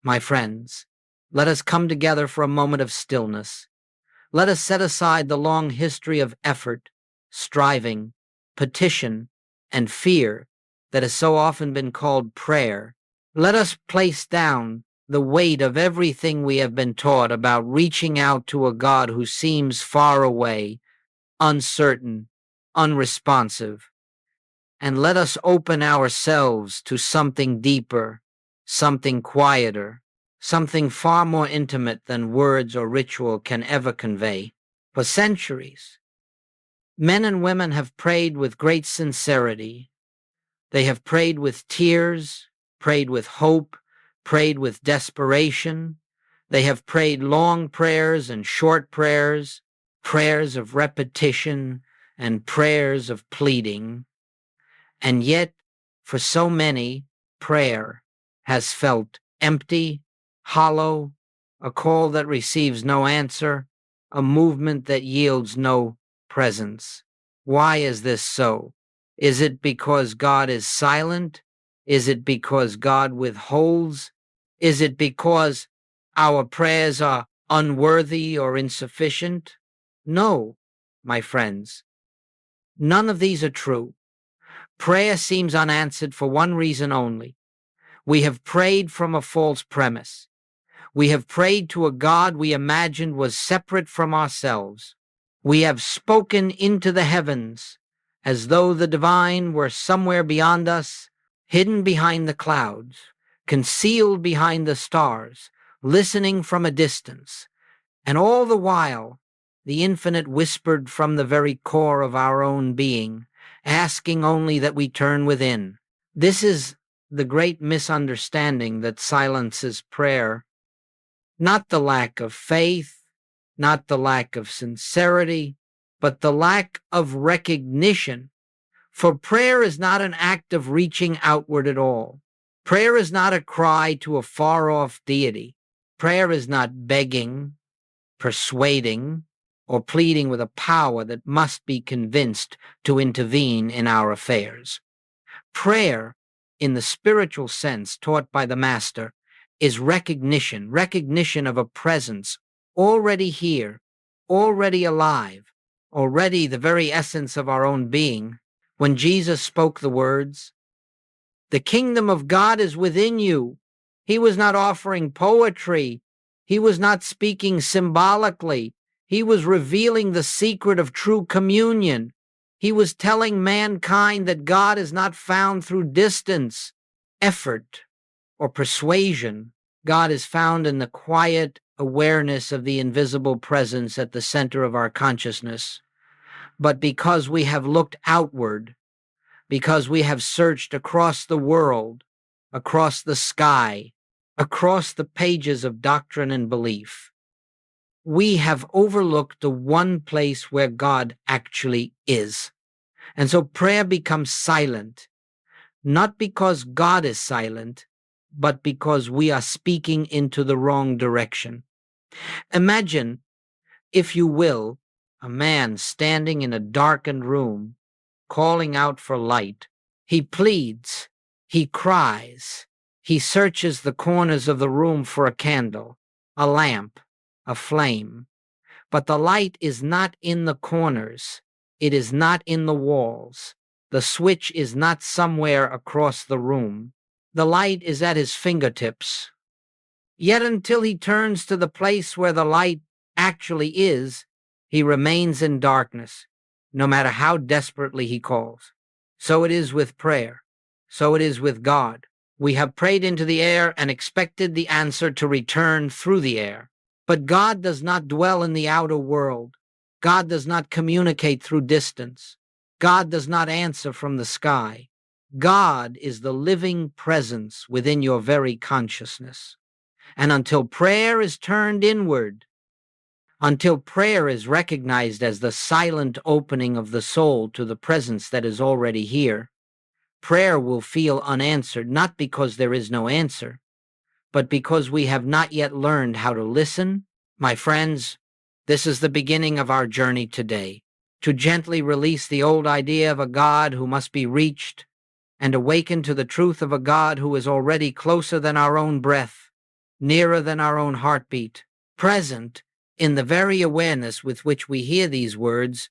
My friends, let us come together for a moment of stillness. Let us set aside the long history of effort, striving, petition, and fear that has so often been called prayer. Let us place down the weight of everything we have been taught about reaching out to a God who seems far away, uncertain, unresponsive, and let us open ourselves to something deeper, something quieter, something far more intimate than words or ritual can ever convey. For centuries, men and women have prayed with great sincerity. They have prayed with tears, prayed with hope, prayed with desperation. They have prayed long prayers and short prayers, prayers of repetition and prayers of pleading. And yet, for so many, prayer has felt empty, hollow, a call that receives no answer, a movement that yields no presence. Why is this so? Is it because God is silent? Is it because God withholds? Is it because our prayers are unworthy or insufficient? No, my friends. None of these are true. Prayer seems unanswered for one reason only. We have prayed from a false premise. We have prayed to a God we imagined was separate from ourselves. We have spoken into the heavens as though the divine were somewhere beyond us, hidden behind the clouds, concealed behind the stars, listening from a distance. And all the while, the infinite whispered from the very core of our own being, asking only that we turn within. This is the great misunderstanding that silences prayer. Not the lack of faith, not the lack of sincerity, but the lack of recognition. For prayer is not an act of reaching outward at all. Prayer is not a cry to a far-off deity. Prayer is not begging, persuading, or pleading with a power that must be convinced to intervene in our affairs. Prayer, in the spiritual sense taught by the Master, is recognition of a presence already here, already alive, already the very essence of our own being. When Jesus spoke the words, "The kingdom of God is within you," he was not offering poetry. He was not speaking symbolically. He was revealing the secret of true communion. He was telling mankind that God is not found through distance, effort, or persuasion. God is found in the quiet awareness of the invisible presence at the center of our consciousness. But because we have looked outward, because we have searched across the world, across the sky, across the pages of doctrine and belief, we have overlooked the one place where God actually is. And so prayer becomes silent, not because God is silent, but because we are speaking into the wrong direction. Imagine, if you will, a man standing in a darkened room, calling out for light. He pleads, he cries, he searches the corners of the room for a candle, a lamp, a flame. But the light is not in the corners. It is not in the walls. The switch is not somewhere across the room. The light is at his fingertips. Yet until he turns to the place where the light actually is, he remains in darkness, no matter how desperately he calls. So it is with prayer. So it is with God. We have prayed into the air and expected the answer to return through the air. But God does not dwell in the outer world. God does not communicate through distance. God does not answer from the sky. God is the living presence within your very consciousness. And until prayer is turned inward, until prayer is recognized as the silent opening of the soul to the presence that is already here, prayer will feel unanswered, not because there is no answer, but because we have not yet learned how to listen. My friends, this is the beginning of our journey today, to gently release the old idea of a God who must be reached and awaken to the truth of a God who is already closer than our own breath. nearer than our own heartbeat, present in the very awareness with which we hear these words.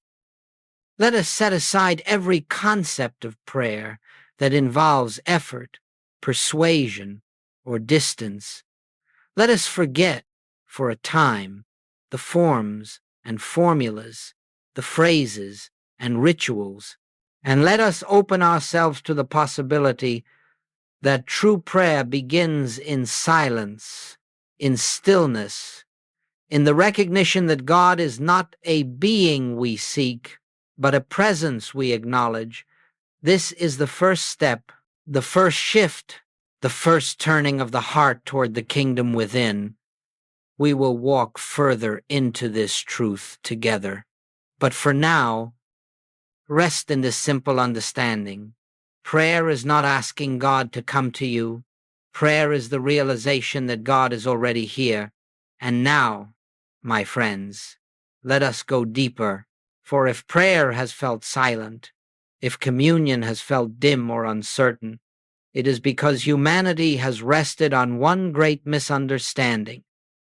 Let us set aside every concept of prayer that involves effort, persuasion, or distance. Let us forget, for a time, the forms and formulas, the phrases and rituals, and let us open ourselves to the possibility that true prayer begins in silence, in stillness, in the recognition that God is not a being we seek, but a presence we acknowledge. This is the first step, the first shift, the first turning of the heart toward the kingdom within. We will walk further into this truth together. But for now, rest in this simple understanding. Prayer is not asking God to come to you. Prayer is the realization that God is already here. And now, my friends, let us go deeper. For if prayer has felt silent, if communion has felt dim or uncertain, it is because humanity has rested on one great misunderstanding,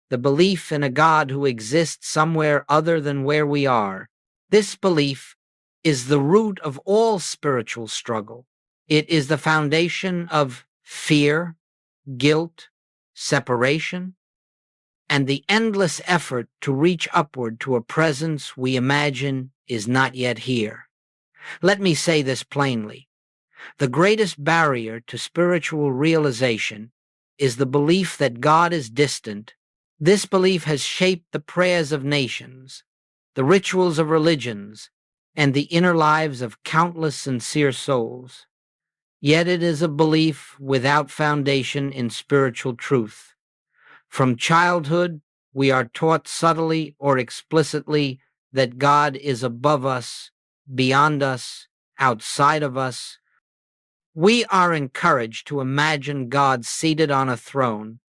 the belief in a God who exists somewhere other than where we are. This belief is the root of all spiritual struggle. It is the foundation of fear, guilt, separation, and the endless effort to reach upward to a presence we imagine is not yet here. Let me say this plainly. The greatest barrier to spiritual realization is the belief that God is distant. This belief has shaped the prayers of nations, the rituals of religions, and the inner lives of countless sincere souls. Yet it is a belief without foundation in spiritual truth. From childhood, we are taught subtly or explicitly that God is above us, beyond us, outside of us. We are encouraged to imagine God seated on a throne,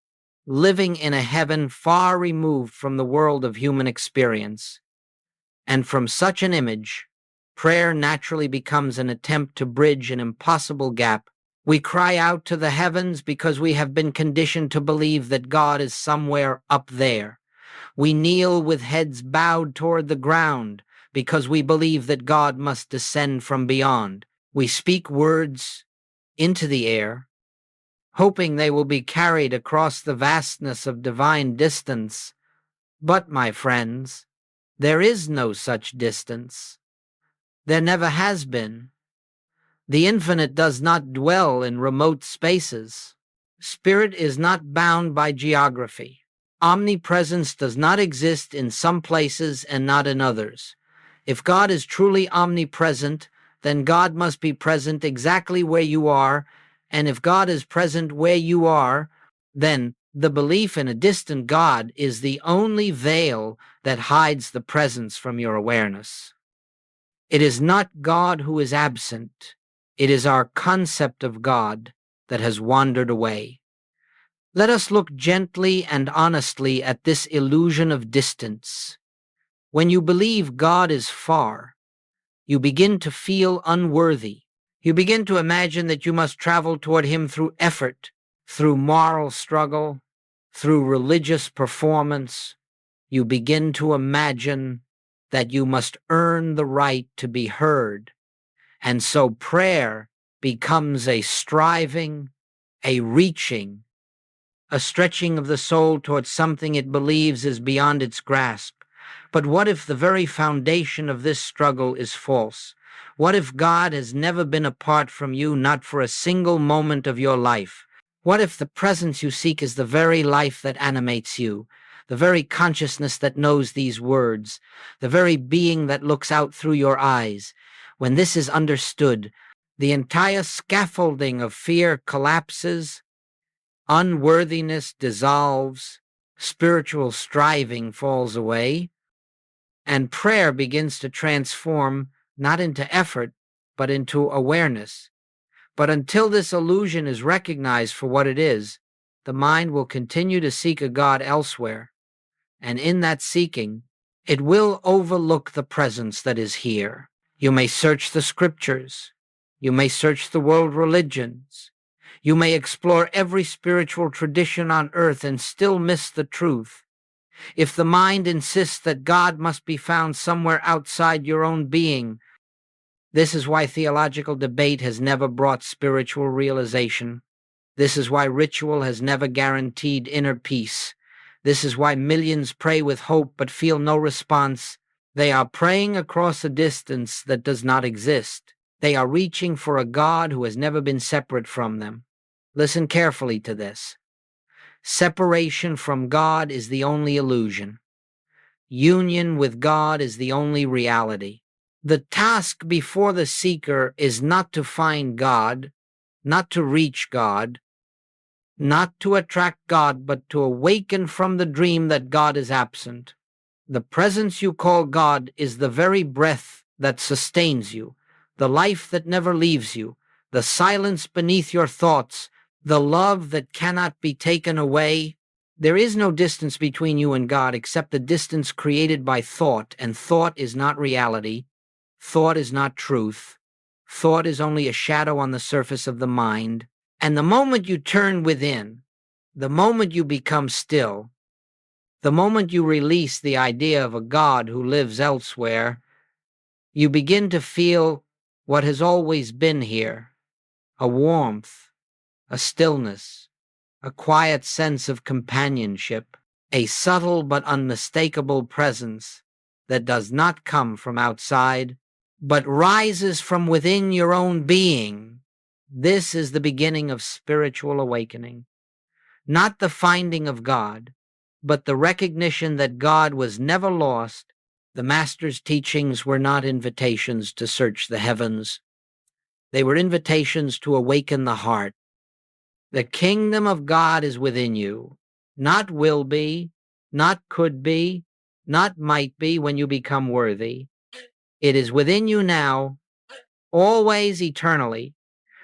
living in a heaven far removed from the world of human experience. And from such an image, prayer naturally becomes an attempt to bridge an impossible gap. We cry out to the heavens because we have been conditioned to believe that God is somewhere up there. We kneel with heads bowed toward the ground because we believe that God must descend from beyond. We speak words into the air, hoping they will be carried across the vastness of divine distance. But, my friends, there is no such distance. There never has been. The infinite does not dwell in remote spaces. Spirit is not bound by geography. Omnipresence does not exist in some places and not in others. If God is truly omnipresent, then God must be present exactly where you are, and if God is present where you are, then the belief in a distant God is the only veil that hides the presence from your awareness. It is not God who is absent. It is our concept of God that has wandered away. Let us look gently and honestly at this illusion of distance. When you believe God is far, you begin to feel unworthy. You begin to imagine that you must travel toward Him through effort, through moral struggle, through religious performance. You begin to imagine that you must earn the right to be heard. And so prayer becomes a striving, a reaching, a stretching of the soul towards something it believes is beyond its grasp. But what if the very foundation of this struggle is false? What if God has never been apart from you, not for a single moment of your life? What if the presence you seek is the very life that animates you, the very consciousness that knows these words, the very being that looks out through your eyes? When this is understood, the entire scaffolding of fear collapses, unworthiness dissolves, spiritual striving falls away, and prayer begins to transform not into effort, but into awareness. But until this illusion is recognized for what it is, the mind will continue to seek a God elsewhere, and in that seeking, it will overlook the presence that is here. You may search the scriptures. You may search the world religions. You may explore every spiritual tradition on earth and still miss the truth. If the mind insists that God must be found somewhere outside your own being, this is why theological debate has never brought spiritual realization. This is why ritual has never guaranteed inner peace. This is why millions pray with hope but feel no response. They are praying across a distance that does not exist. They are reaching for a God who has never been separate from them. Listen carefully to this. Separation from God is the only illusion. Union with God is the only reality. The task before the seeker is not to find God, not to reach God, not to attract God, but to awaken from the dream that God is absent. The presence you call God is the very breath that sustains you, the life that never leaves you, the silence beneath your thoughts, the love that cannot be taken away. There is no distance between you and God except the distance created by thought, and thought is not reality. Thought is not truth. Thought is only a shadow on the surface of the mind. And the moment you turn within, the moment you become still, the moment you release the idea of a God who lives elsewhere, you begin to feel what has always been here, a warmth, a stillness, a quiet sense of companionship, a subtle but unmistakable presence that does not come from outside, but rises from within your own being. This is the beginning of spiritual awakening. Not the finding of God, but the recognition that God was never lost. The Master's teachings were not invitations to search the heavens. They were invitations to awaken the heart. The kingdom of God is within you, not will be, not could be, not might be when you become worthy. It is within you now, always, eternally.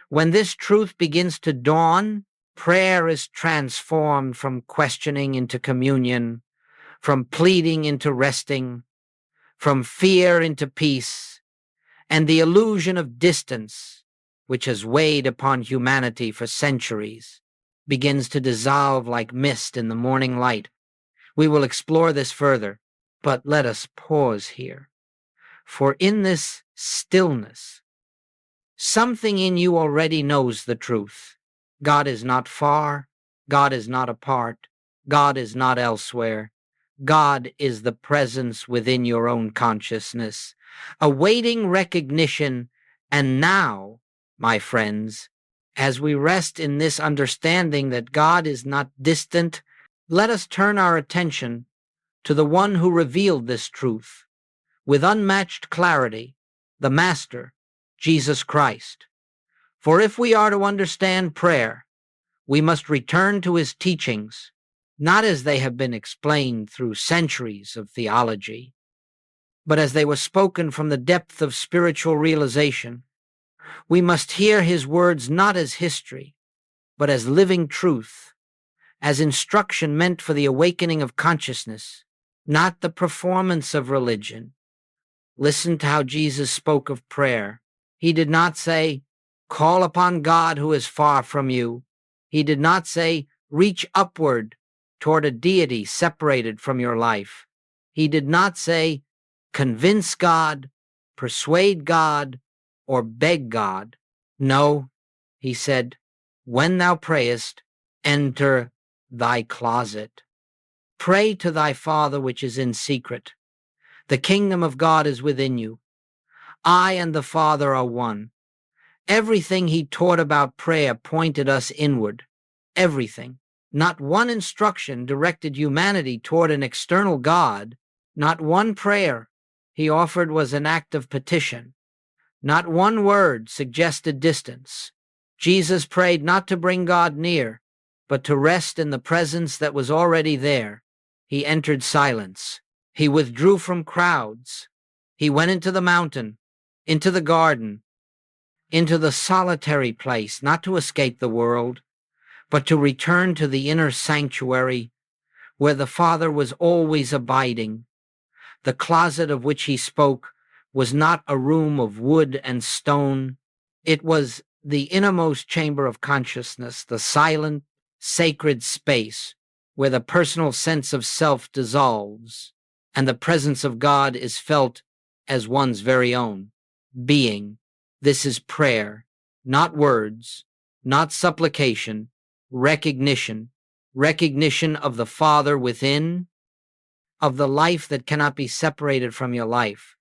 When this truth begins to dawn, prayer is transformed from questioning into communion, from pleading into resting, from fear into peace, and the illusion of distance, which has weighed upon humanity for centuries, begins to dissolve like mist in the morning light. We will explore this further, but let us pause here. For in this stillness, something in you already knows the truth. God is not far. God is not apart. God is not elsewhere. God is the presence within your own consciousness, awaiting recognition. And now, my friends, as we rest in this understanding that God is not distant, let us turn our attention to the one who revealed this truth with unmatched clarity, the Master, Jesus Christ. For if we are to understand prayer, we must return to his teachings, not as they have been explained through centuries of theology, but as they were spoken from the depth of spiritual realization. We must hear his words not as history, but as living truth, as instruction meant for the awakening of consciousness, not the performance of religion. Listen to how Jesus spoke of prayer. He did not say, "Call upon God who is far from you." He did not say, "Reach upward toward a deity separated from your life." He did not say, "Convince God, persuade God, or beg God." No, he said, "When thou prayest, enter thy closet. Pray to thy Father which is in secret. The kingdom of God is within you. I and the Father are one." Everything he taught about prayer pointed us inward. Everything. Not one instruction directed humanity toward an external God. Not one prayer he offered was an act of petition. Not one word suggested distance. Jesus prayed not to bring God near, but to rest in the presence that was already there. He entered silence. He withdrew from crowds. He went into the mountain, into the garden, into the solitary place, not to escape the world, but to return to the inner sanctuary where the Father was always abiding. The closet of which he spoke was not a room of wood and stone. It was the innermost chamber of consciousness, the silent, sacred space where the personal sense of self dissolves and the presence of God is felt as one's very own being. This is prayer, not words, not supplication, recognition, recognition of the Father within, of the life that cannot be separated from your life,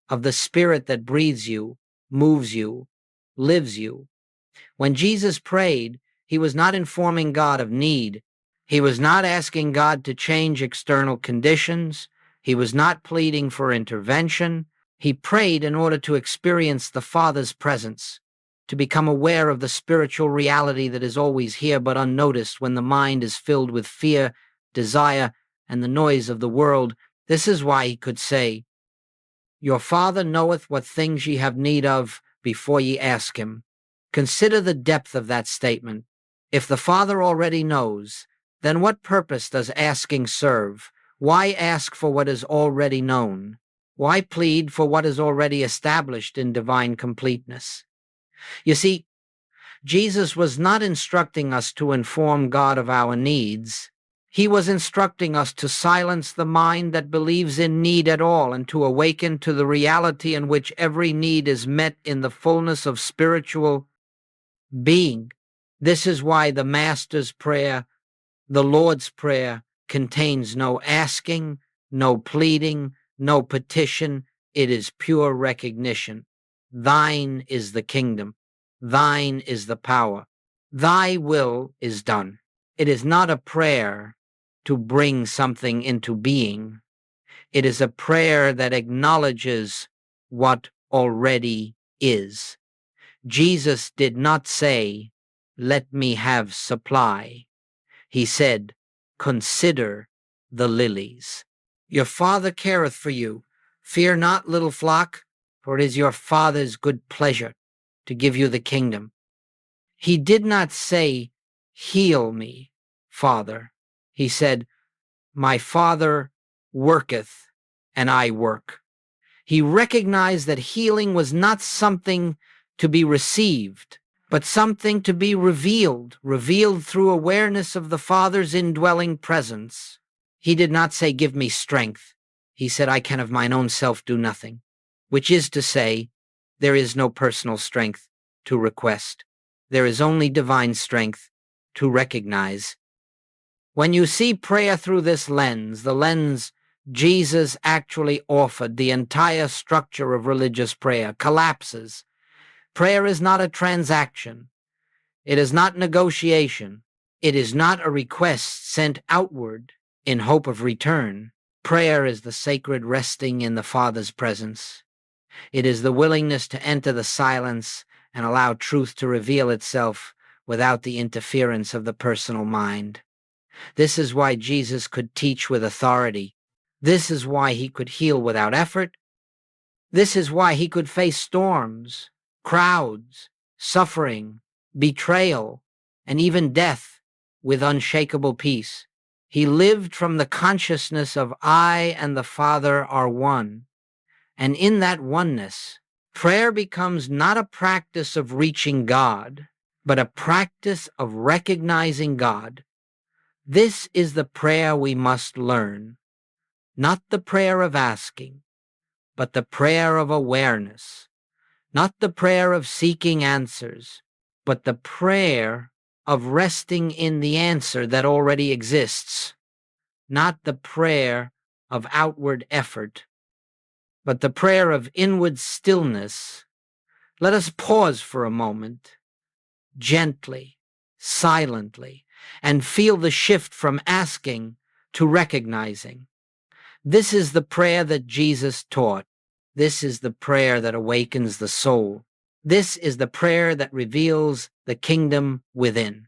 of the Spirit that breathes you, moves you, lives you. When Jesus prayed, he was not informing God of need. He was not asking God to change external conditions. He was not pleading for intervention. He prayed in order to experience the Father's presence, to become aware of the spiritual reality that is always here but unnoticed when the mind is filled with fear, desire, and the noise of the world. This is why he could say, "Your Father knoweth what things ye have need of before ye ask him." Consider the depth of that statement. If the Father already knows, then what purpose does asking serve? Why ask for what is already known? Why plead for what is already established in divine completeness? You see, Jesus was not instructing us to inform God of our needs. He was instructing us to silence the mind that believes in need at all and to awaken to the reality in which every need is met in the fullness of spiritual being. This is why the Master's Prayer, the Lord's Prayer, contains no asking, no pleading, no petition. It is pure recognition. Thine is the kingdom. Thine is the power. Thy will is done. It is not a prayer to bring something into being. It is a prayer that acknowledges what already is. Jesus did not say, "Let me have supply." He said, "Consider the lilies. Your Father careth for you. Fear not, little flock, for it is your Father's good pleasure to give you the kingdom." He did not say, "Heal me, Father." He said, "My Father worketh, and I work." He recognized that healing was not something to be received, but something to be revealed through awareness of the Father's indwelling presence. He did not say, "Give me strength." He said, "I can of mine own self do nothing," which is to say, there is no personal strength to request. There is only divine strength to recognize. When you see prayer through this lens, the lens Jesus actually offered, the entire structure of religious prayer collapses. Prayer is not a transaction. It is not negotiation. It is not a request sent outward in hope of return. Prayer is the sacred resting in the Father's presence. It is the willingness to enter the silence and allow truth to reveal itself without the interference of the personal mind. This is why Jesus could teach with authority. This is why he could heal without effort. This is why he could face storms, crowds, suffering, betrayal, and even death with unshakable peace. He lived from the consciousness of I and the Father are one. And in that oneness, prayer becomes not a practice of reaching God, but a practice of recognizing God. This is the prayer we must learn, not the prayer of asking, but the prayer of awareness, not the prayer of seeking answers, but the prayer of resting in the answer that already exists, not the prayer of outward effort, but the prayer of inward stillness. Let us pause for a moment, gently, silently, and feel the shift from asking to recognizing. This is the prayer that Jesus taught. This is the prayer that awakens the soul. This is the prayer that reveals the kingdom within.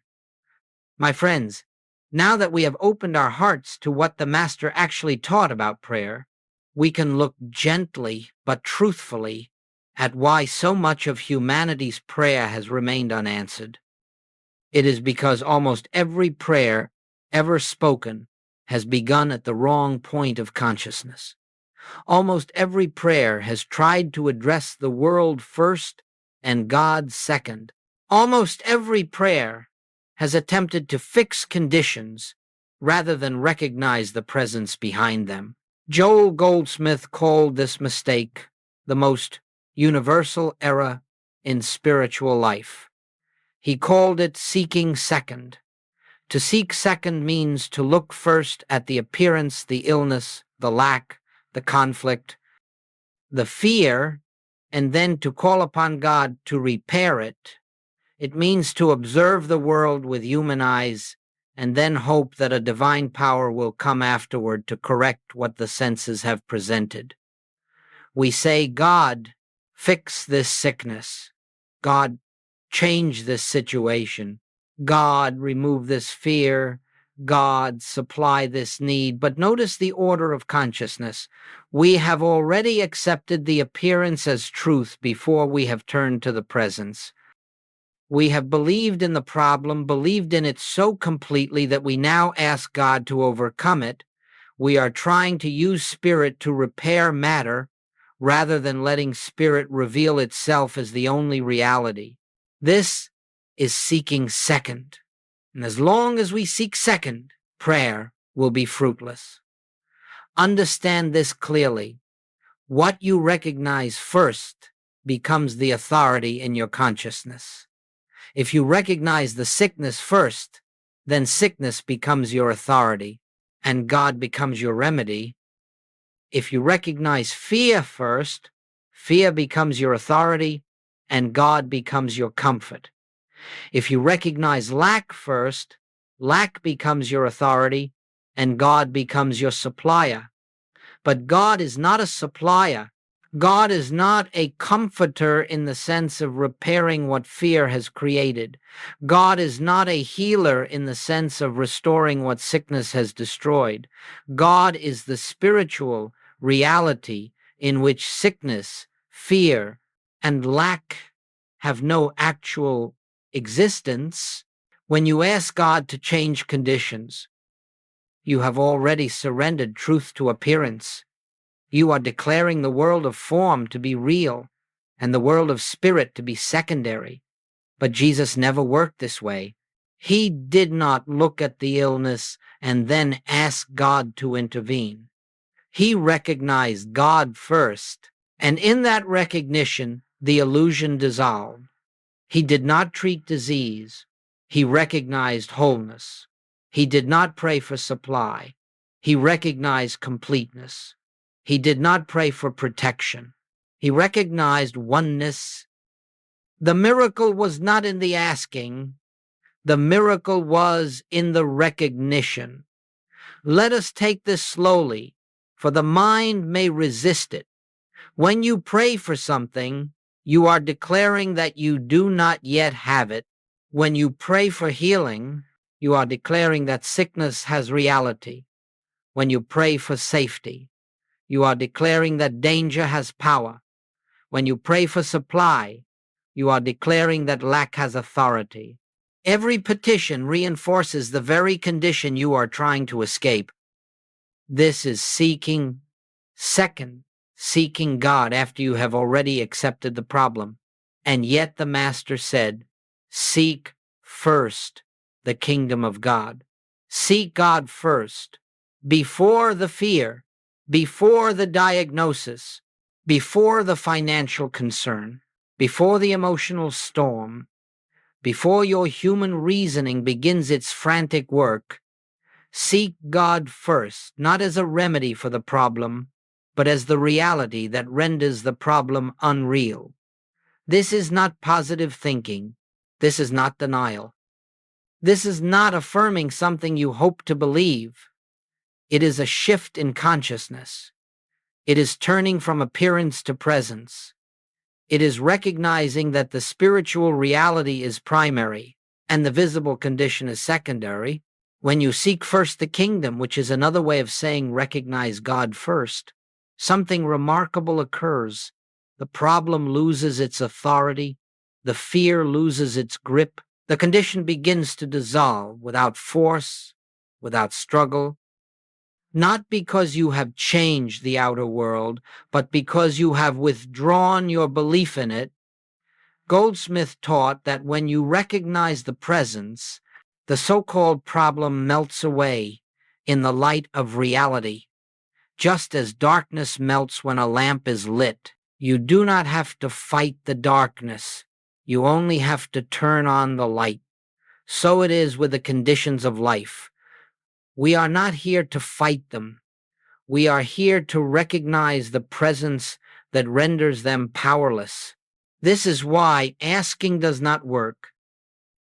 My friends, now that we have opened our hearts to what the Master actually taught about prayer, we can look gently but truthfully at why so much of humanity's prayer has remained unanswered. It is because almost every prayer ever spoken has begun at the wrong point of consciousness. Almost every prayer has tried to address the world first and God second. Almost every prayer has attempted to fix conditions rather than recognize the presence behind them. Joel Goldsmith called this mistake the most universal error in spiritual life. He called it seeking second. To seek second means to look first at the appearance, the illness, the lack, the conflict, the fear, and then to call upon God to repair it. It means to observe the world with human eyes and then hope that a divine power will come afterward to correct what the senses have presented. We say, God, fix this sickness. God, change this situation. God, remove this fear. God, supply this need. But notice the order of consciousness. We have already accepted the appearance as truth before we have turned to the presence. We have believed in the problem, believed in it so completely that we now ask God to overcome it. We are trying to use spirit to repair matter rather than letting spirit reveal itself as the only reality. This is seeking second. And as long as we seek second, prayer will be fruitless. Understand this clearly. What you recognize first becomes the authority in your consciousness. If you recognize the sickness first, then sickness becomes your authority, and God becomes your remedy. If you recognize fear first, fear becomes your authority, and God becomes your comfort. If you recognize lack first, lack becomes your authority, and God becomes your supplier. But God is not a supplier. God is not a comforter in the sense of repairing what fear has created. God is not a healer in the sense of restoring what sickness has destroyed. God is the spiritual reality in which sickness, fear, and lack have no actual existence. When you ask God to change conditions, you have already surrendered truth to appearance. You are declaring the world of form to be real and the world of spirit to be secondary. But Jesus never worked this way. He did not look at the illness and then ask God to intervene. He recognized God first, and in that recognition, the illusion dissolved. He did not treat disease. He recognized wholeness. He did not pray for supply. He recognized completeness. He did not pray for protection. He recognized oneness. The miracle was not in the asking. The miracle was in the recognition. Let us take this slowly, for the mind may resist it. When you pray for something, you are declaring that you do not yet have it. When you pray for healing, you are declaring that sickness has reality. When you pray for safety, you are declaring that danger has power. When you pray for supply, you are declaring that lack has authority. Every petition reinforces the very condition you are trying to escape. This is seeking second, seeking God after you have already accepted the problem. And yet the Master said, seek first the kingdom of God. Seek God first, before the fear, before the diagnosis, before the financial concern, before the emotional storm, before your human reasoning begins its frantic work. Seek God first, not as a remedy for the problem, but as the reality that renders the problem unreal. This is not positive thinking. This is not denial. This is not affirming something you hope to believe. It is a shift in consciousness. It is turning from appearance to presence. It is recognizing that the spiritual reality is primary and the visible condition is secondary. When you seek first the kingdom, which is another way of saying recognize God first, something remarkable occurs. The problem loses its authority. The fear loses its grip. The condition begins to dissolve without force, without struggle. Not because you have changed the outer world, but because you have withdrawn your belief in it. Goldsmith taught that when you recognize the presence, the so-called problem melts away in the light of reality. Just as darkness melts when a lamp is lit, you do not have to fight the darkness. You only have to turn on the light. So it is with the conditions of life. We are not here to fight them. We are here to recognize the presence that renders them powerless. This is why asking does not work,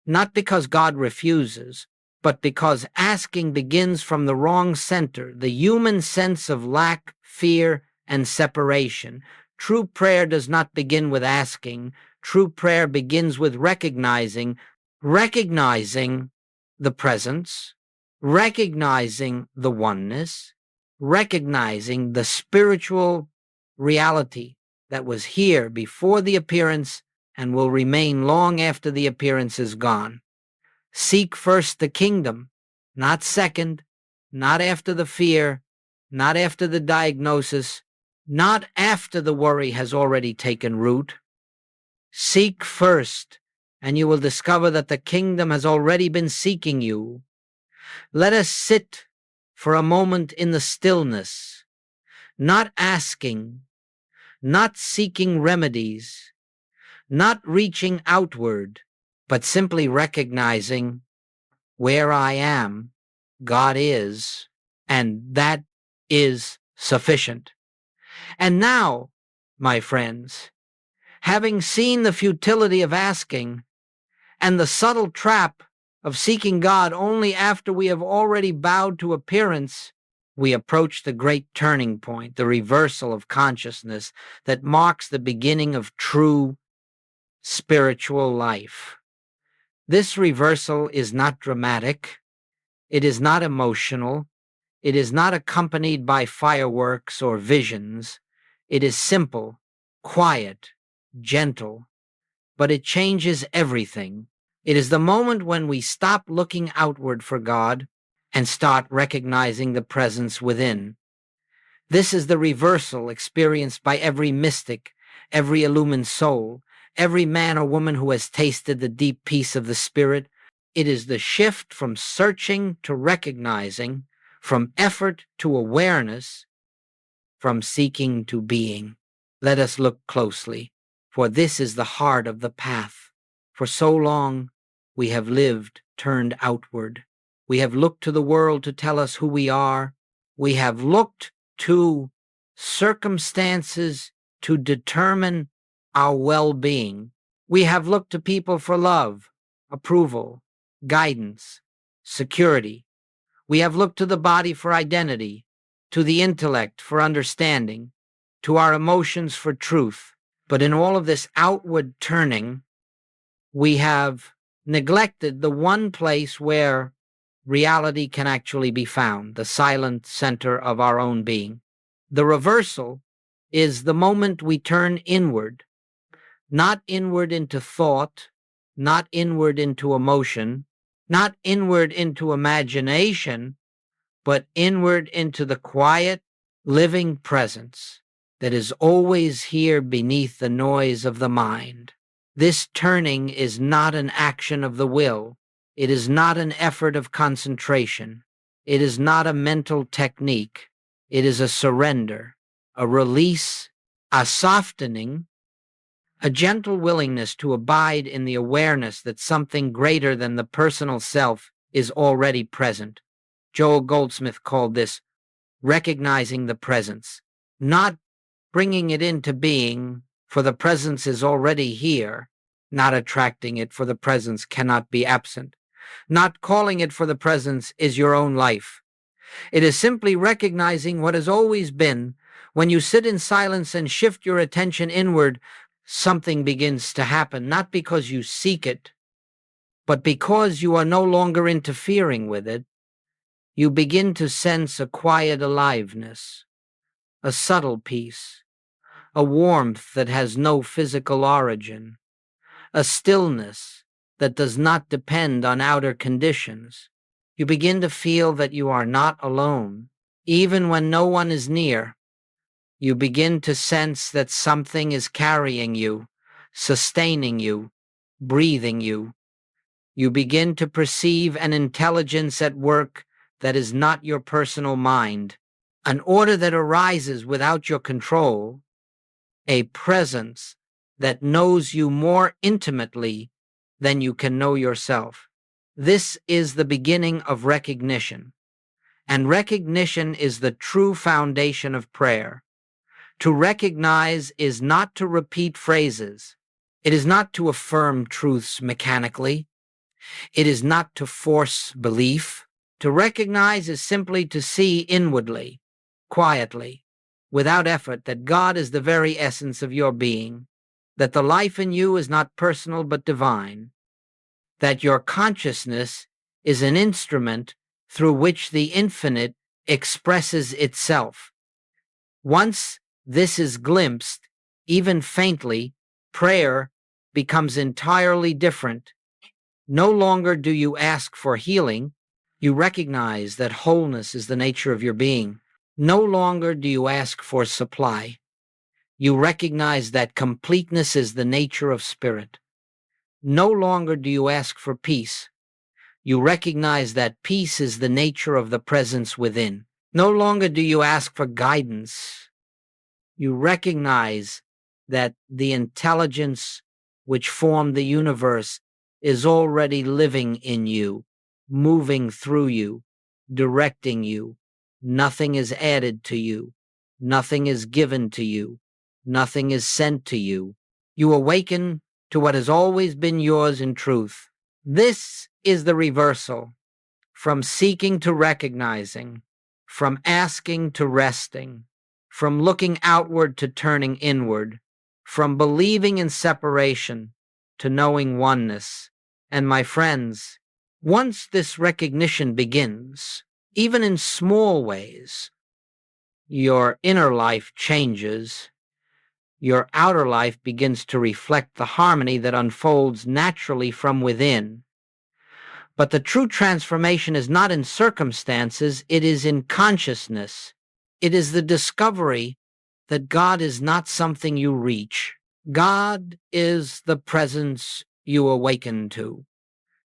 not because God refuses, but because asking begins from the wrong center, the human sense of lack, fear, and separation. True prayer does not begin with asking. True prayer begins with recognizing the presence, recognizing the oneness, recognizing the spiritual reality that was here before the appearance and will remain long after the appearance is gone. Seek first the kingdom, not second, not after the fear, not after the diagnosis, not after the worry has already taken root. Seek first, and you will discover that the kingdom has already been seeking you. Let us sit for a moment in the stillness, not asking, not seeking remedies, not reaching outward, but simply recognizing where I am, God is, and that is sufficient. And now, my friends, having seen the futility of asking and the subtle trap of seeking God only after we have already bowed to appearance, we approach the great turning point, the reversal of consciousness that marks the beginning of true spiritual life. This reversal is not dramatic. It is not emotional. It is not accompanied by fireworks or visions. It is simple, quiet, gentle, but it changes everything. It is the moment when we stop looking outward for God and start recognizing the presence within. This is the reversal experienced by every mystic, every illumined soul, every man or woman who has tasted the deep peace of the Spirit. It is the shift from searching to recognizing, from effort to awareness, from seeking to being. Let us look closely, for this is the heart of the path. For so long, we have lived turned outward. We have looked to the world to tell us who we are. We have looked to circumstances to determine our well-being. We have looked to people for love, approval, guidance, security. We have looked to the body for identity, to the intellect for understanding, to our emotions for truth. But in all of this outward turning, we have neglected the one place where reality can actually be found, the silent center of our own being. The reversal is the moment we turn inward, not inward into thought, not inward into emotion, not inward into imagination, but inward into the quiet, living presence that is always here beneath the noise of the mind. This turning is not an action of the will. It is not an effort of concentration. It is not a mental technique. It is a surrender, a release, a softening, a gentle willingness to abide in the awareness that something greater than the personal self is already present. Joel Goldsmith called this recognizing the presence, not bringing it into being, for the presence is already here, not attracting it, for the presence cannot be absent. Not calling it for the presence is your own life. It is simply recognizing what has always been. When you sit in silence and shift your attention inward, something begins to happen, not because you seek it, but because you are no longer interfering with it. You begin to sense a quiet aliveness, a subtle peace, a warmth that has no physical origin, a stillness that does not depend on outer conditions. You begin to feel that you are not alone, even when no one is near. You begin to sense that something is carrying you, sustaining you, breathing you. You begin to perceive an intelligence at work that is not your personal mind, an order that arises without your control, a presence that knows you more intimately than you can know yourself. This is the beginning of recognition, and recognition is the true foundation of prayer. To recognize is not to repeat phrases. It is not to affirm truths mechanically. It is not to force belief. To recognize is simply to see inwardly, quietly, without effort, that God is the very essence of your being, that the life in you is not personal but divine, that your consciousness is an instrument through which the infinite expresses itself. Once this is glimpsed, even faintly, prayer becomes entirely different. No longer do you ask for healing. You recognize that wholeness is the nature of your being. No longer do you ask for supply. You recognize that completeness is the nature of spirit. No longer do you ask for peace. You recognize that peace is the nature of the presence within. No longer do you ask for guidance. You recognize that the intelligence which formed the universe is already living in you, moving through you, directing you. Nothing is added to you. Nothing is given to you. Nothing is sent to you. You awaken to what has always been yours in truth. This is the reversal from seeking to recognizing, from asking to resting, from looking outward to turning inward, from believing in separation to knowing oneness. And my friends, once this recognition begins, even in small ways, your inner life changes. Your outer life begins to reflect the harmony that unfolds naturally from within. But the true transformation is not in circumstances, it is in consciousness. It is the discovery that God is not something you reach. God is the presence you awaken to.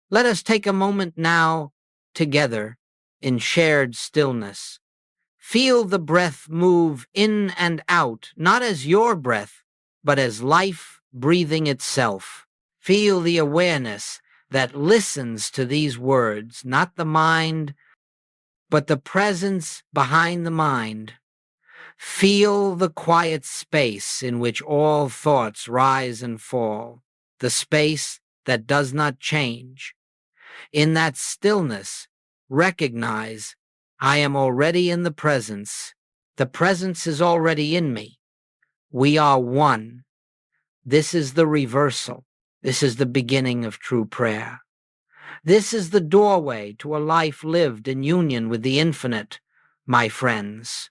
Let us take a moment now together in shared stillness. Feel the breath move in and out, not as your breath, but as life breathing itself. Feel the awareness that listens to these words, not the mind, but the presence behind the mind. Feel the quiet space in which all thoughts rise and fall, the space that does not change. In that stillness, recognize I am already in the presence. The presence is already in me. We are one. This is the reversal. This is the beginning of true prayer. This is the doorway to a life lived in union with the infinite, my friends.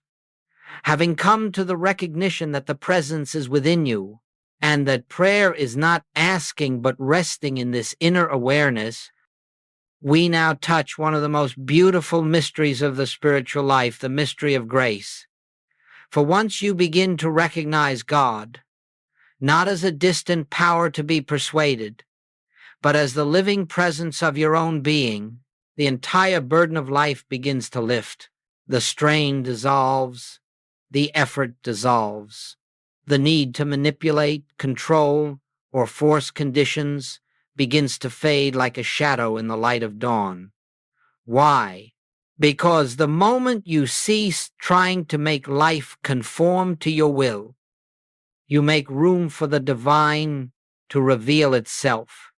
Having come to the recognition that the presence is within you, and that prayer is not asking but resting in this inner awareness, we now touch one of the most beautiful mysteries of the spiritual life, the mystery of grace. For once you begin to recognize God, not as a distant power to be persuaded, but as the living presence of your own being, the entire burden of life begins to lift. The strain dissolves, the effort dissolves. The need to manipulate, control, or force conditions begins to fade like a shadow in the light of dawn. Why? Because the moment you cease trying to make life conform to your will, you make room for the divine to reveal itself.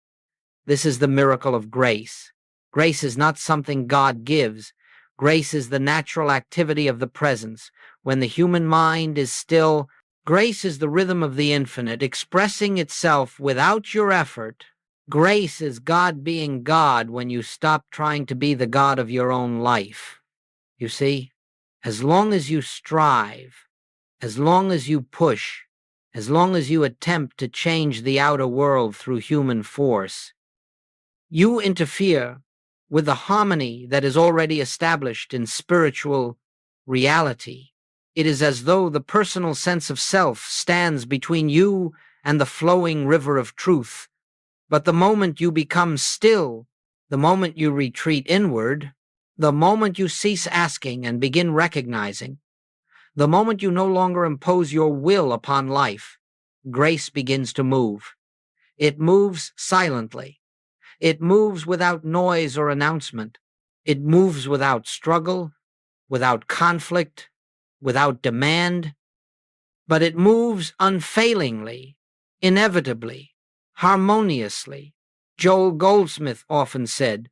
This is the miracle of grace. Grace is not something God gives. Grace is the natural activity of the presence. When the human mind is still, grace is the rhythm of the infinite, expressing itself without your effort. Grace is God being God when you stop trying to be the God of your own life. You see, as long as you strive, as long as you push, as long as you attempt to change the outer world through human force, you interfere with the harmony that is already established in spiritual reality. It is as though the personal sense of self stands between you and the flowing river of truth. But the moment you become still, the moment you retreat inward, the moment you cease asking and begin recognizing, the moment you no longer impose your will upon life, grace begins to move. It moves silently. It moves without noise or announcement. It moves without struggle, without conflict, without demand, but it moves unfailingly, inevitably, harmoniously. Joel Goldsmith often said,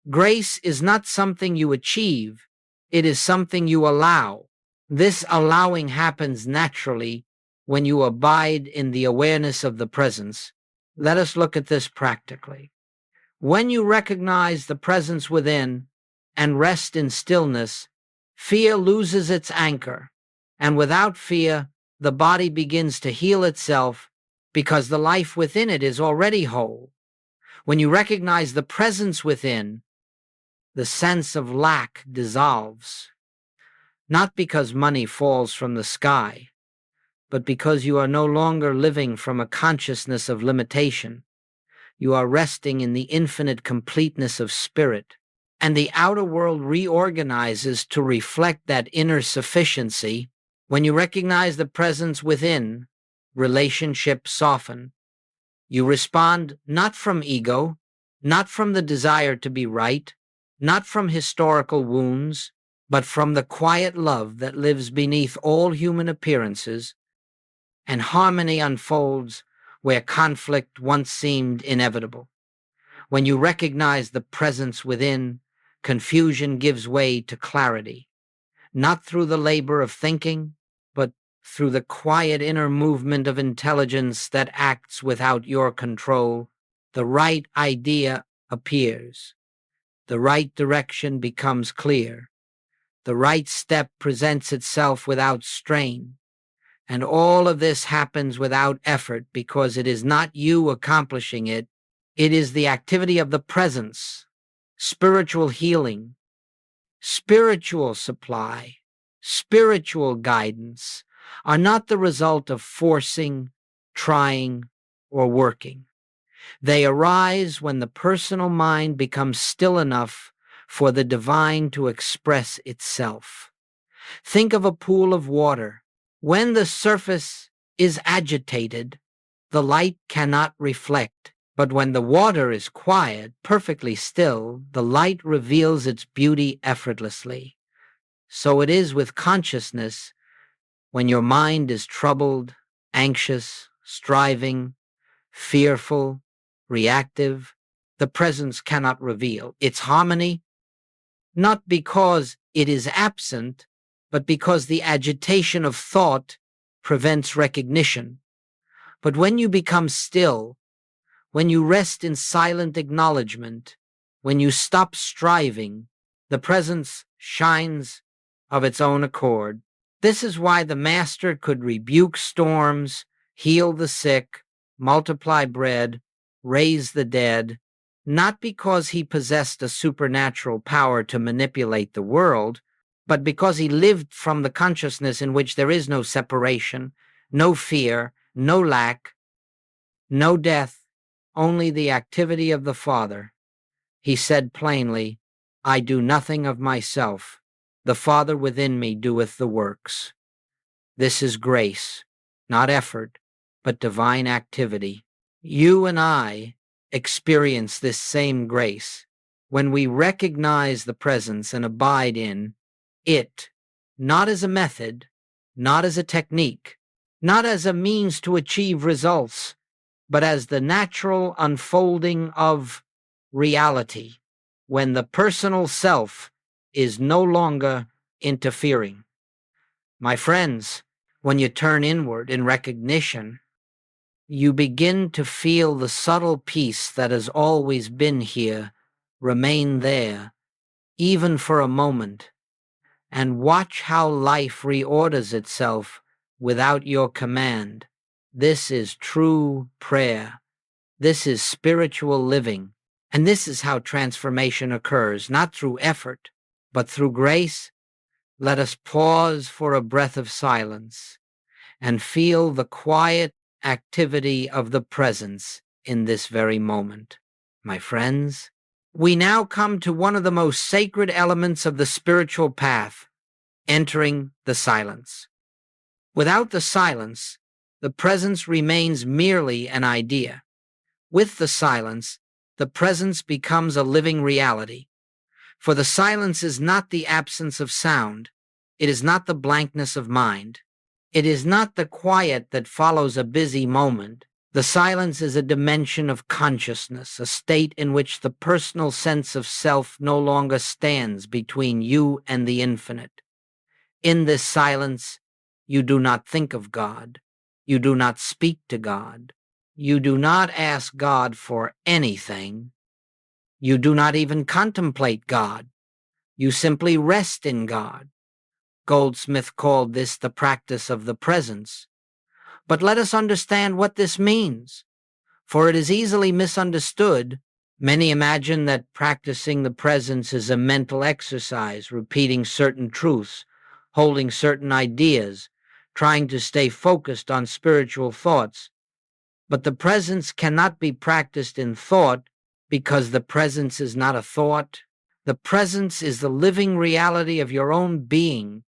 "Grace is not something you achieve, it is something you allow." This allowing happens naturally when you abide in the awareness of the presence. Let us look at this practically. When you recognize the presence within and rest in stillness, fear loses its anchor, and without fear, the body begins to heal itself because the life within it is already whole. When you recognize the presence within, the sense of lack dissolves, not because money falls from the sky, but because you are no longer living from a consciousness of limitation. You are resting in the infinite completeness of spirit, and the outer world reorganizes to reflect that inner sufficiency. When you recognize the presence within, relationships soften. You respond not from ego, not from the desire to be right, not from historical wounds, but from the quiet love that lives beneath all human appearances, and harmony unfolds where conflict once seemed inevitable. When you recognize the presence within, confusion gives way to clarity, not through the labor of thinking, but through the quiet inner movement of intelligence that acts without your control. The right idea appears. The right direction becomes clear. The right step presents itself without strain. And all of this happens without effort because it is not you accomplishing it. It is the activity of the presence, spiritual healing, spiritual supply, spiritual guidance are not the result of forcing, trying, or working. They arise when the personal mind becomes still enough for the divine to express itself. Think of a pool of water. When the surface is agitated, the light cannot reflect. But when the water is quiet, perfectly still, the light reveals its beauty effortlessly. So it is with consciousness. When your mind is troubled, anxious, striving, fearful, reactive, the presence cannot reveal its harmony, not because it is absent, but because the agitation of thought prevents recognition. But when you become still, when you rest in silent acknowledgement, when you stop striving, the presence shines of its own accord. This is why the Master could rebuke storms, heal the sick, multiply bread, raise the dead, not because he possessed a supernatural power to manipulate the world, but because he lived from the consciousness in which there is no separation, no fear, no lack, no death, only the activity of the Father. He said plainly, "I do nothing of myself. The Father within me doeth the works." This is grace, not effort, but divine activity. You and I experience this same grace when we recognize the presence and abide in it, not as a method, not as a technique, not as a means to achieve results, but as the natural unfolding of reality, when the personal self is no longer interfering. My friends, when you turn inward in recognition, you begin to feel the subtle peace that has always been here remain there, even for a moment, and watch how life reorders itself without your command. This is true prayer. This is spiritual living. And this is how transformation occurs, not through effort, but through grace. Let us pause for a breath of silence and feel the quiet activity of the presence in this very moment. My friends, we now come to one of the most sacred elements of the spiritual path, entering the silence. Without the silence, the presence remains merely an idea. With the silence, the presence becomes a living reality. For the silence is not the absence of sound. It is not the blankness of mind. It is not the quiet that follows a busy moment. The silence is a dimension of consciousness, a state in which the personal sense of self no longer stands between you and the infinite. In this silence, you do not think of God. You do not speak to God. You do not ask God for anything. You do not even contemplate God. You simply rest in God. Goldsmith called this the practice of the presence. But let us understand what this means, for it is easily misunderstood. Many imagine that practicing the presence is a mental exercise, repeating certain truths, holding certain ideas, trying to stay focused on spiritual thoughts. But the presence cannot be practiced in thought because the presence is not a thought. The presence is the living reality of your own being.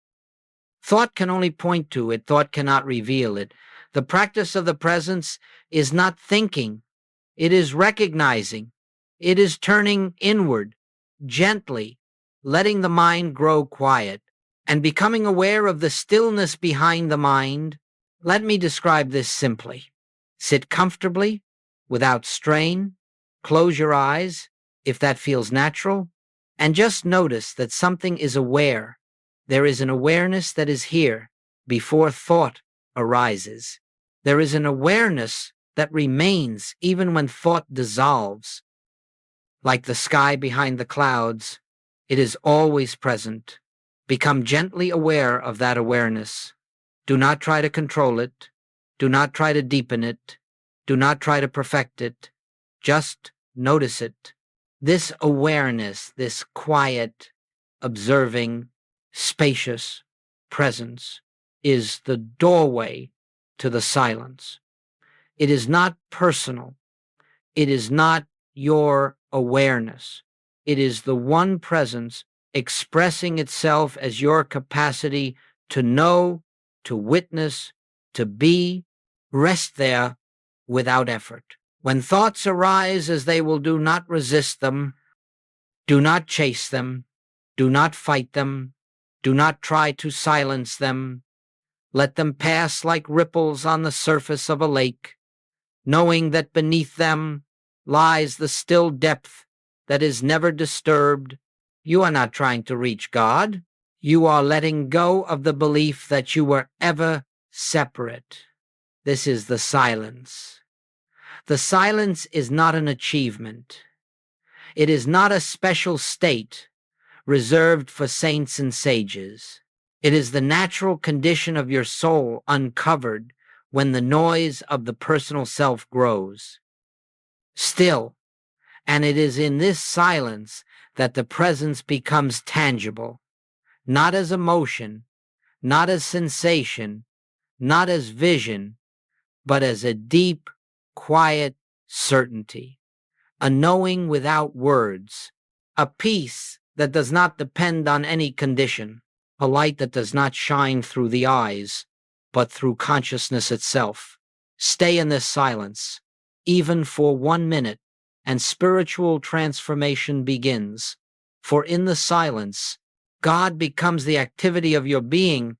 Thought can only point to it, thought cannot reveal it. The practice of the presence is not thinking, it is recognizing, it is turning inward, gently, letting the mind grow quiet, and becoming aware of the stillness behind the mind. Let me describe this simply. Sit comfortably, without strain, close your eyes, if that feels natural, and just notice that something is aware. There is an awareness that is here before thought arises. There is an awareness that remains even when thought dissolves. Like the sky behind the clouds, it is always present. Become gently aware of that awareness. Do not try to control it. Do not try to deepen it. Do not try to perfect it. Just notice it. This awareness, this quiet, observing, spacious presence is the doorway to the silence. It is not personal. It is not your awareness. It is the one presence expressing itself as your capacity to know, to witness, to be. Rest there without effort. When thoughts arise, as they will do, not resist them. Do not chase them. Do not fight them. Do not try to silence them. Let them pass like ripples on the surface of a lake, knowing that beneath them lies the still depth that is never disturbed. You are not trying to reach God. You are letting go of the belief that you were ever separate. This is the silence. The silence is not an achievement. It is not a special state reserved for saints and sages. It is the natural condition of your soul uncovered when the noise of the personal self grows. Still, and it is in this silence that the presence becomes tangible, not as emotion, not as sensation, not as vision, but as a deep, quiet certainty, a knowing without words, a peace that does not depend on any condition, a light that does not shine through the eyes, but through consciousness itself. Stay in this silence, even for 1 minute, and spiritual transformation begins. For in the silence, God becomes the activity of your being.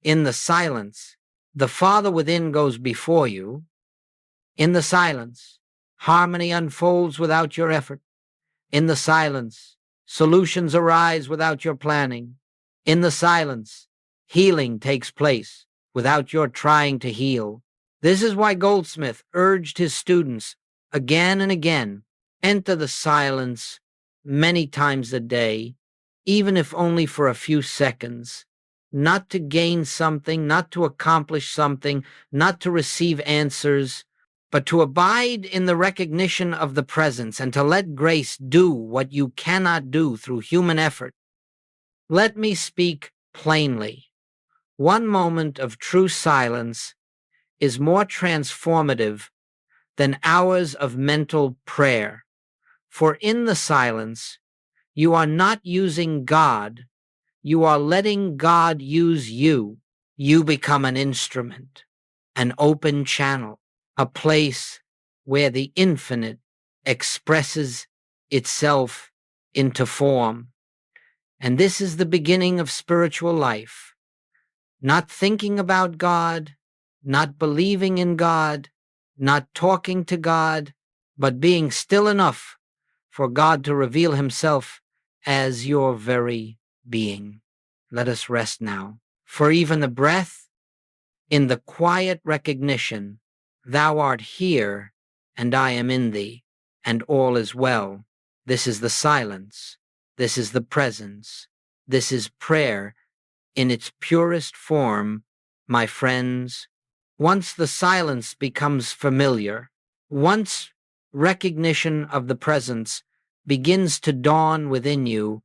In the silence, the Father within goes before you. In the silence, harmony unfolds without your effort. In the silence, solutions arise without your planning. In the silence, healing takes place without your trying to heal. This is why Goldsmith urged his students again and again, enter the silence many times a day, even if only for a few seconds, not to gain something, not to accomplish something, not to receive answers, but to abide in the recognition of the presence and to let grace do what you cannot do through human effort. Let me speak plainly. 1 moment of true silence is more transformative than hours of mental prayer. For in the silence, you are not using God, you are letting God use you. You become an instrument, an open channel, a place where the infinite expresses itself into form. And this is the beginning of spiritual life. Not thinking about God, not believing in God, not talking to God, but being still enough for God to reveal himself as your very being. Let us rest now. For even the breath, in the quiet recognition, thou art here, and I am in thee, and all is well. This is the silence. This is the presence. This is prayer in its purest form, my friends. Once the silence becomes familiar, once recognition of the presence begins to dawn within you,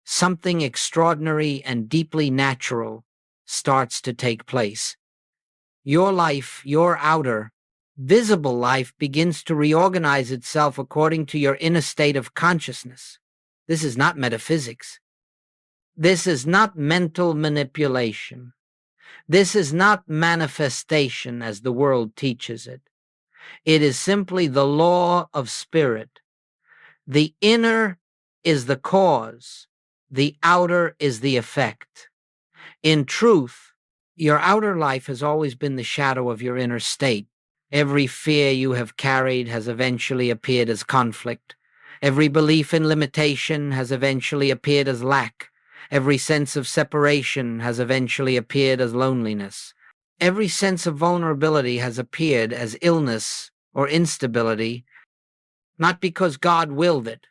something extraordinary and deeply natural starts to take place. Your life, your outer, visible life begins to reorganize itself according to your inner state of consciousness. This is not metaphysics. This is not mental manipulation. This is not manifestation as the world teaches it. It is simply the law of spirit. The inner is the cause. The outer is the effect. In truth, your outer life has always been the shadow of your inner state. Every fear you have carried has eventually appeared as conflict. Every belief in limitation has eventually appeared as lack. Every sense of separation has eventually appeared as loneliness. Every sense of vulnerability has appeared as illness or instability, not because God willed it,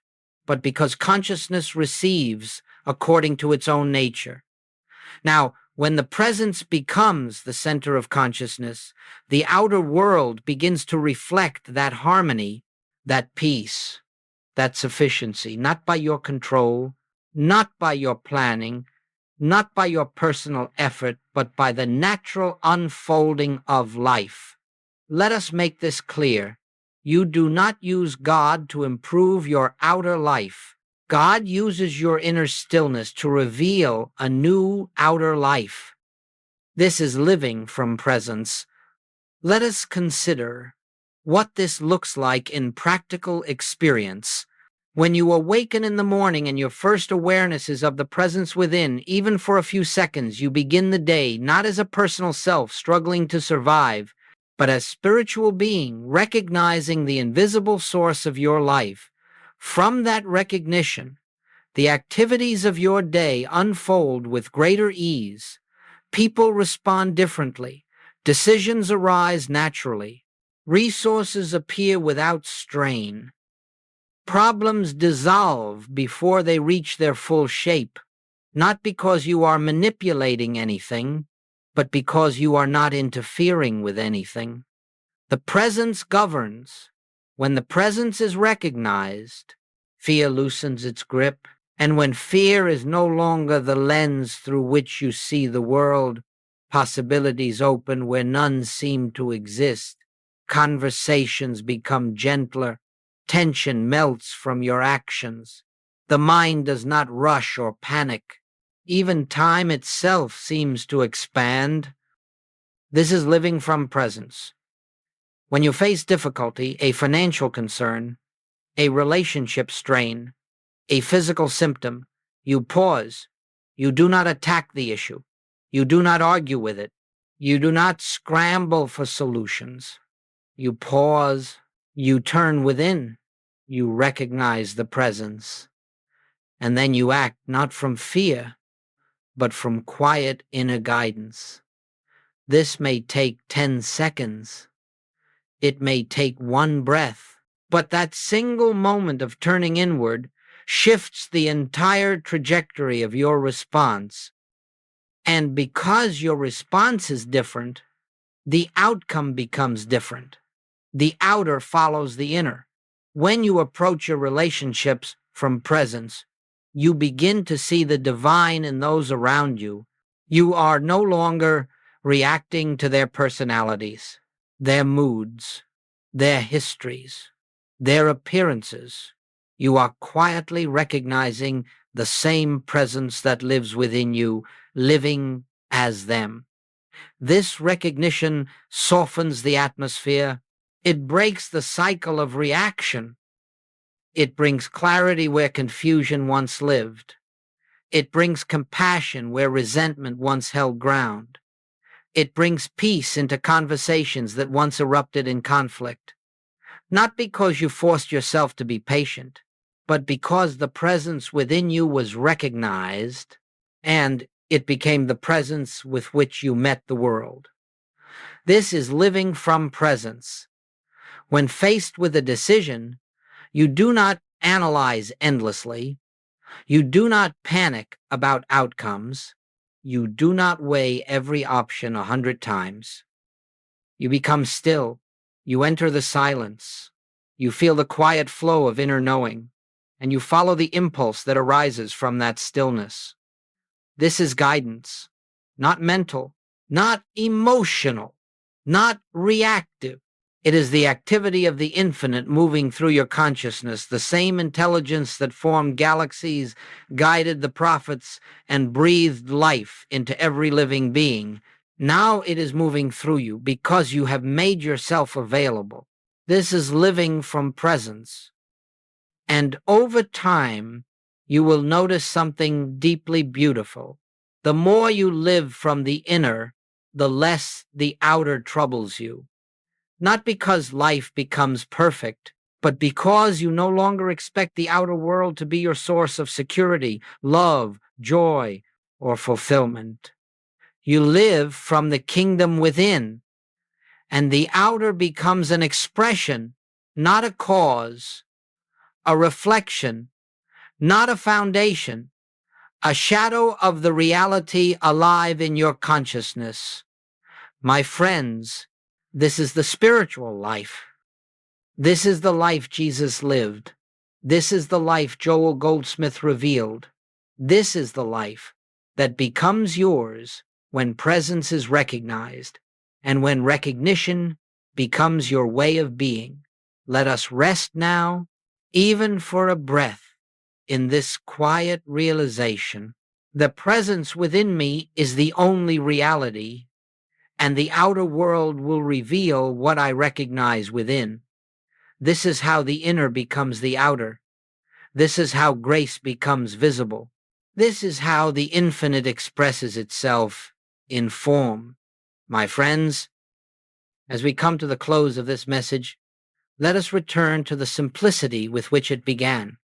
but because consciousness receives according to its own nature. Now, when the presence becomes the center of consciousness, the outer world begins to reflect that harmony, that peace, that sufficiency, not by your control, not by your planning, not by your personal effort, but by the natural unfolding of life. Let us make this clear. You do not use God to improve your outer life. God uses your inner stillness to reveal a new outer life. This is living from presence. Let us consider what this looks like in practical experience. When you awaken in the morning and your first awareness is of the presence within, even for a few seconds, you begin the day not as a personal self struggling to survive, but as spiritual being recognizing the invisible source of your life. From that recognition, the activities of your day unfold with greater ease. People respond differently. Decisions arise naturally. Resources appear without strain. Problems dissolve before they reach their full shape, not because you are manipulating anything, but because you are not interfering with anything. The presence governs. When the presence is recognized, fear loosens its grip. And when fear is no longer the lens through which you see the world, possibilities open where none seem to exist. Conversations become gentler. Tension melts from your actions. The mind does not rush or panic. Even time itself seems to expand. This is living from presence. When you face difficulty, a financial concern, a relationship strain, a physical symptom, you pause. You do not attack the issue. You do not argue with it. You do not scramble for solutions. You pause. You turn within. You recognize the presence. And then you act not from fear, but from quiet inner guidance. This may take 10 seconds. It may take one breath. But that single moment of turning inward shifts the entire trajectory of your response. And because your response is different, the outcome becomes different. The outer follows the inner. When you approach your relationships from presence, you begin to see the divine in those around you. You are no longer reacting to their personalities, their moods, their histories, their appearances. You are quietly recognizing the same presence that lives within you, living as them. This recognition softens the atmosphere. It breaks the cycle of reaction. It brings clarity where confusion once lived. It brings compassion where resentment once held ground. It brings peace into conversations that once erupted in conflict. Not because you forced yourself to be patient, but because the presence within you was recognized, and it became the presence with which you met the world. This is living from presence. When faced with a decision, you do not analyze endlessly. You do not panic about outcomes. You do not weigh every option 100 times. You become still. You enter the silence. You feel the quiet flow of inner knowing, and you follow the impulse that arises from that stillness. This is guidance, not mental, not emotional, not reactive. It is the activity of the infinite moving through your consciousness, the same intelligence that formed galaxies, guided the prophets, and breathed life into every living being. Now it is moving through you because you have made yourself available. This is living from presence. And over time, you will notice something deeply beautiful. The more you live from the inner, the less the outer troubles you. Not because life becomes perfect, but because you no longer expect the outer world to be your source of security, love, joy, or fulfillment. You live from the kingdom within, and the outer becomes an expression, not a cause, a reflection, not a foundation, a shadow of the reality alive in your consciousness. My friends, this is the spiritual life. This is the life Jesus lived. This is the life Joel Goldsmith revealed. This is the life that becomes yours when presence is recognized and when recognition becomes your way of being. Let us rest now, even for a breath, in this quiet realization. The presence within me is the only reality, and the outer world will reveal what I recognize within. This is how the inner becomes the outer. This is how grace becomes visible. This is how the infinite expresses itself in form. My friends, as we come to the close of this message, let us return to the simplicity with which it began.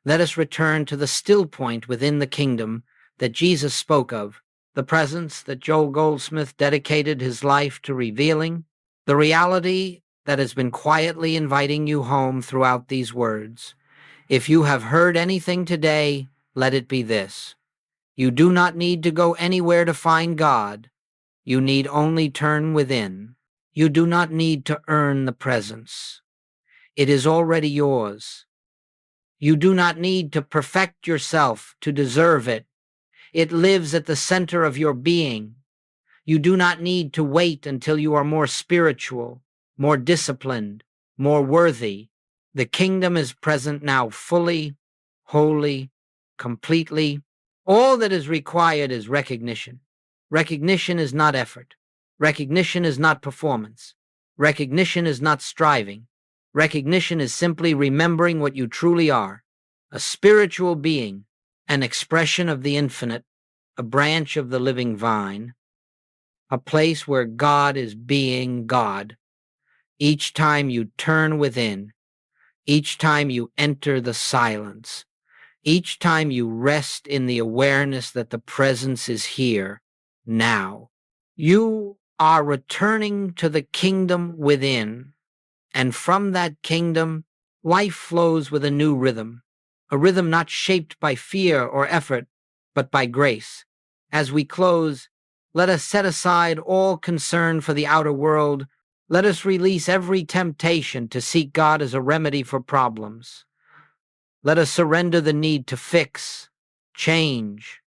Let us return to the still point within the kingdom that Jesus spoke of, the presence that Joel Goldsmith dedicated his life to revealing, the reality that has been quietly inviting you home throughout these words. If you have heard anything today, let it be this. You do not need to go anywhere to find God. You need only turn within. You do not need to earn the presence. It is already yours. You do not need to perfect yourself to deserve it. It lives at the center of your being. You do not need to wait until you are more spiritual, more disciplined, more worthy. The kingdom is present now fully, wholly, completely. All that is required is recognition. Recognition is not effort. Recognition is not performance. Recognition is not striving. Recognition is simply remembering what you truly are, a spiritual being, an expression of the infinite, a branch of the living vine, a place where God is being God. Each time you turn within, each time you enter the silence, each time you rest in the awareness that the presence is here, now, you are returning to the kingdom within. And from that kingdom, life flows with a new rhythm, a rhythm not shaped by fear or effort, but by grace. As we close, let us set aside all concern for the outer world. Let us release every temptation to seek God as a remedy for problems. Let us surrender the need to fix, change,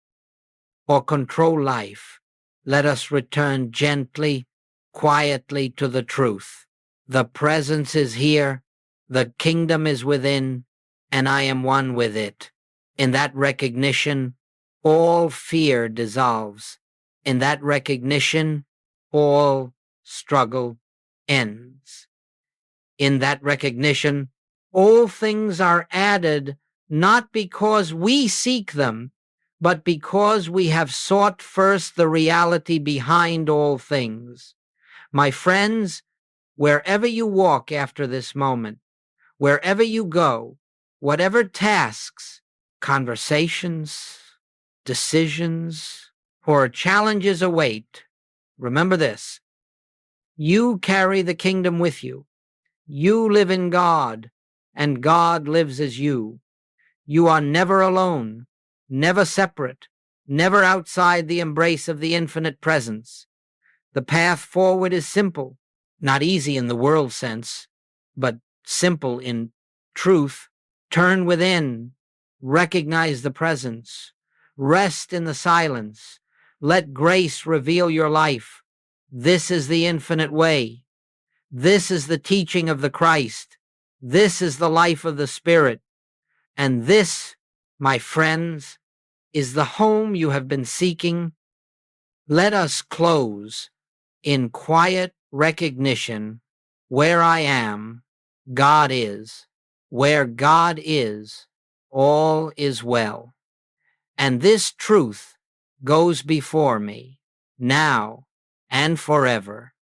or control life. Let us return gently, quietly to the truth. The presence is here, the kingdom is within, and I am one with it. In that recognition, all fear dissolves. In that recognition, all struggle ends. In that recognition, all things are added not because we seek them, but because we have sought first the reality behind all things. My friends, wherever you walk after this moment, wherever you go, whatever tasks, conversations, decisions, or challenges await, remember this: you carry the kingdom with you. You live in God, and God lives as you. You are never alone, never separate, never outside the embrace of the infinite presence. The path forward is simple, not easy in the world sense, but simple in truth. Turn within, recognize the presence, rest in the silence, let grace reveal your life. This is the infinite way. This is the teaching of the Christ. This is the life of the Spirit. And this, my friends, is the home you have been seeking. Let us close in quiet recognition. Where I am, God is. Where God is, all is well. And this truth goes before me, now and forever.